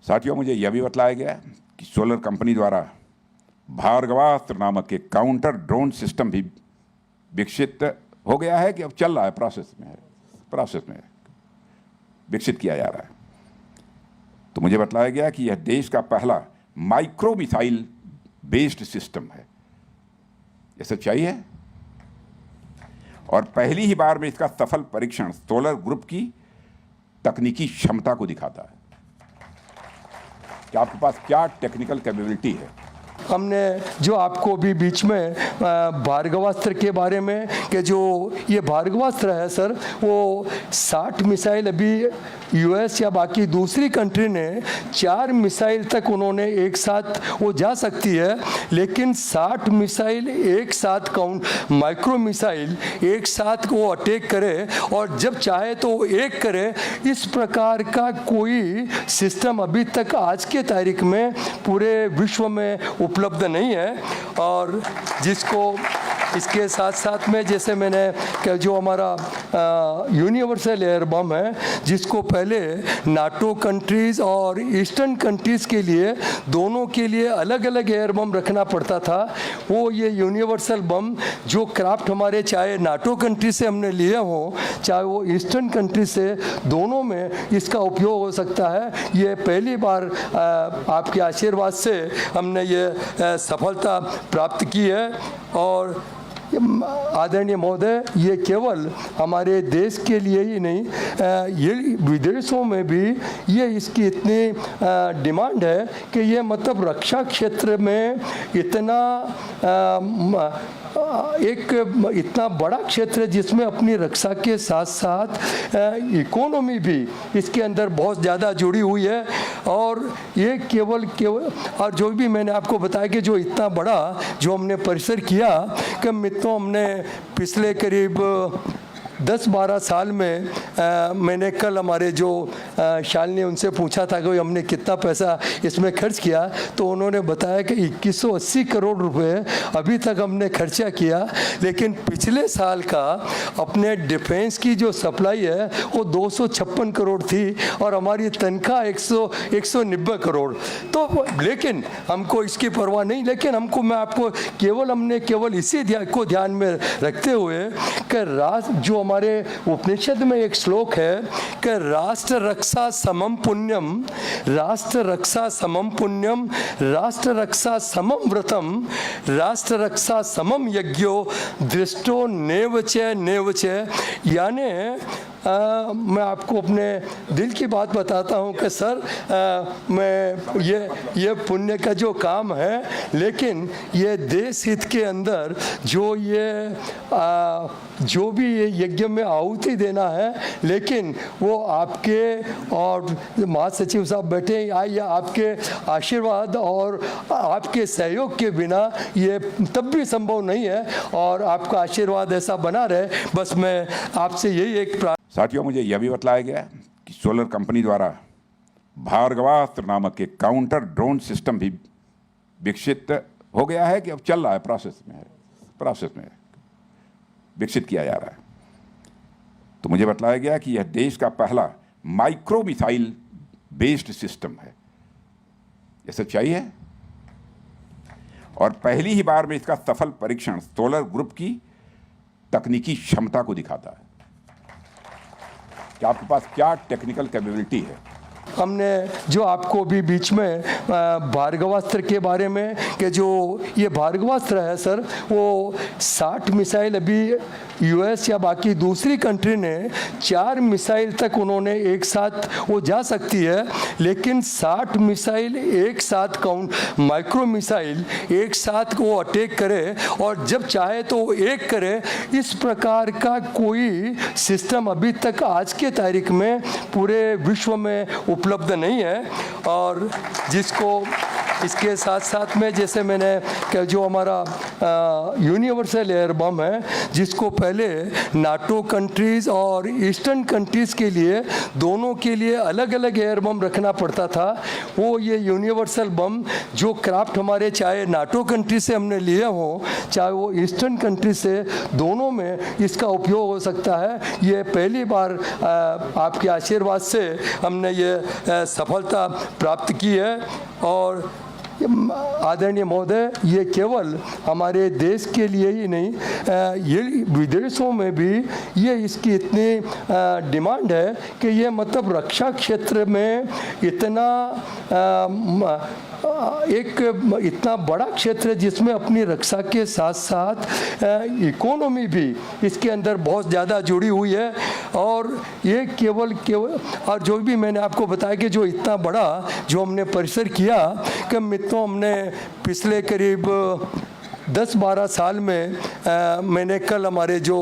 साथियों, मुझे यह भी बतलाया गया कि सोलर कंपनी द्वारा भार्गवास्त्र नामक एक काउंटर ड्रोन सिस्टम भी विकसित हो गया है कि अब चल रहा है, प्रोसेस में विकसित किया जा रहा है। तो मुझे बतलाया गया कि यह देश का पहला माइक्रो मिसाइल बेस्ड सिस्टम है। यह सच्चाई है और पहली ही बार में इसका सफल परीक्षण सोलर ग्रुप की तकनीकी क्षमता को दिखाता है कि आपके पास क्या टेक्निकल कैपेबिलिटी है। हमने जो आपको भी बीच में भार्गवास्त्र के बारे में कि जो ये भार्गवास्त्र है सर, वो 60 मिसाइल अभी यूएस या बाकी दूसरी कंट्री ने 4 मिसाइल तक उन्होंने एक साथ वो जा सकती है, लेकिन 60 मिसाइल एक साथ माइक्रो मिसाइल एक साथ वो अटैक करे और जब चाहे तो वो एक करे, इस प्रकार का कोई सिस्टम अभी तक आज के तारीख में पूरे विश्व में उपलब्ध नहीं है। और जिसको इसके साथ साथ में जैसे मैंने जो हमारा यूनिवर्सल एयर बम है, जिसको पहले नाटो कंट्रीज़ और ईस्टर्न कंट्रीज़ के लिए दोनों के लिए अलग अलग एयर बम रखना पड़ता था, वो ये यूनिवर्सल बम जो क्राफ्ट हमारे चाहे नाटो कंट्री से हमने लिए हो चाहे वो ईस्टर्न कंट्री से, दोनों में इसका उपयोग हो सकता है। ये पहली बार आपके आशीर्वाद से हमने ये सफलता प्राप्त की है। और आदरणीय महोदय, ये केवल हमारे देश के लिए ही नहीं, ये विदेशों में भी ये इसकी इतनी डिमांड है कि ये मतलब रक्षा क्षेत्र में इतना बड़ा क्षेत्र है जिसमें अपनी रक्षा के साथ साथ इकोनॉमी भी इसके अंदर बहुत ज़्यादा जुड़ी हुई है। और ये केवल और जो भी मैंने आपको बताया कि जो इतना बड़ा जो हमने परिसर किया कि मित्रों, हमने पिछले करीब 10-12 साल में मैंने कल हमारे जो शालिनी उनसे पूछा था कि हमने कितना पैसा इसमें खर्च किया, तो उन्होंने बताया कि 2180 करोड़ रुपए अभी तक हमने खर्चा किया, लेकिन पिछले साल का अपने डिफेंस की जो सप्लाई है वो 256 करोड़ थी और हमारी तनख्वाह 190 करोड़। तो लेकिन हमको इसकी परवाह नहीं, लेकिन मैं आपको हमने केवल इसी को ध्यान में रखते हुए कि जो हमारे उपनिषद में एक श्लोक है कि राष्ट्र रक्षा समम पुण्यम, राष्ट्र रक्षा समम पुण्यम, राष्ट्र रक्षा समम व्रतम, राष्ट्र रक्षा समम यज्ञो, दृष्टो नेवच। यानी मैं आपको अपने दिल की बात बताता हूँ कि सर, मैं ये पुण्य का जो काम है, लेकिन ये देश हित के अंदर जो भी ये यज्ञ में आहुति देना है, लेकिन वो आपके और महासचिव साहब बैठे या आपके आशीर्वाद और आपके सहयोग के बिना ये तब भी संभव नहीं है। और आपका आशीर्वाद ऐसा बना रहे, बस मैं आपसे यही एक साथियों, मुझे यह भी बतलाया गया कि सोलर कंपनी द्वारा भार्गवास्त्र नामक एक काउंटर ड्रोन सिस्टम भी विकसित हो गया है कि अब चल रहा है, प्रोसेस में विकसित किया जा रहा है। तो मुझे बतलाया गया कि यह देश का पहला माइक्रो मिसाइल बेस्ड सिस्टम है। यह सच्चाई है और पहली ही बार में इसका सफल परीक्षण सोलर ग्रुप की तकनीकी क्षमता को दिखाता है कि आपके पास क्या टेक्निकल कैपेबिलिटी है। हमने जो आपको भी बीच में भार्गवास्त्र के बारे में कि जो ये भार्गवास्त्र है सर, वो 60 मिसाइल अभी यूएस या बाकी दूसरी कंट्री ने 4 मिसाइल तक उन्होंने एक साथ वो जा सकती है, लेकिन 60 मिसाइल एक साथ माइक्रो मिसाइल एक साथ वो अटैक करे और जब चाहे तो वो एक करे, इस प्रकार का कोई सिस्टम अभी तक आज के तारीख में पूरे विश्व में उपलब्ध नहीं है। और जिसको इसके साथ साथ में जैसे मैंने जो हमारा यूनिवर्सल एयर बम है, जिसको पहले नाटो कंट्रीज़ और ईस्टर्न कंट्रीज़ के लिए दोनों के लिए अलग अलग एयर बम रखना पड़ता था, वो ये यूनिवर्सल बम जो क्राफ्ट हमारे चाहे नाटो कंट्री से हमने लिए हो चाहे वो ईस्टर्न कंट्री से, दोनों में इसका उपयोग हो सकता है। ये पहली बार आपके आशीर्वाद से हमने ये सफलता प्राप्त की है। और आदरणीय महोदय, ये केवल हमारे देश के लिए ही नहीं, ये विदेशों में भी ये इसकी इतनी डिमांड है कि ये मतलब रक्षा क्षेत्र में इतना एक इतना बड़ा क्षेत्र है जिसमें अपनी रक्षा के साथ साथ इकोनॉमी भी इसके अंदर बहुत ज़्यादा जुड़ी हुई है। और ये केवल और जो भी मैंने आपको बताया कि जो इतना बड़ा जो हमने परिसर किया कि मित्रों, हमने पिछले करीब 10-12 साल में मैंने कल हमारे जो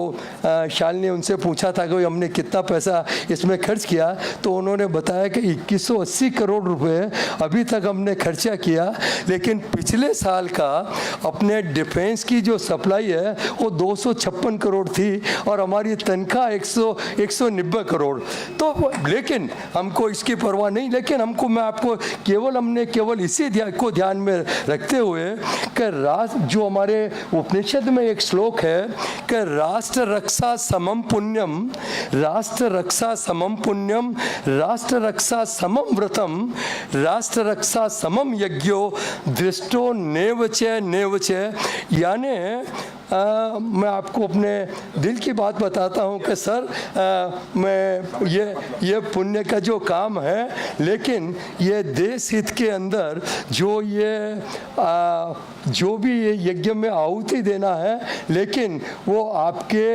शालिनी उनसे पूछा था कि हमने कितना पैसा इसमें खर्च किया, तो उन्होंने बताया कि 2180 करोड़ रुपए अभी तक हमने खर्चा किया। लेकिन पिछले साल का अपने डिफेंस की जो सप्लाई है वो 256 करोड़ थी और हमारी तनख्वाह 190 करोड़। तो लेकिन हमको इसकी परवाह नहीं, लेकिन हमको मैं आपको हमने केवल इसी को ध्यान में रखते हुए कि जो हमारे उपनिषद में एक श्लोक है कि राष्ट्र रक्षा समम पुण्यम, राष्ट्र रक्षा समम पुण्यम, राष्ट्र रक्षा समम व्रतम, राष्ट्र रक्षा समम यज्ञो, दृष्टो नेवचे। यानी मैं आपको अपने दिल की बात बताता हूँ कि सर, मैं ये पुण्य का जो काम है, लेकिन ये देश हित के अंदर जो भी ये यज्ञ में आहुति देना है, लेकिन वो आपके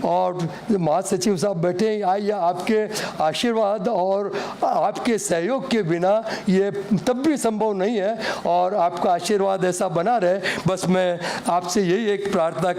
और महासचिव साहब बैठे या आपके आशीर्वाद और आपके सहयोग के बिना ये तब भी संभव नहीं है। और आपका आशीर्वाद ऐसा बना रहे, बस मैं आपसे यही एक प्रार्थना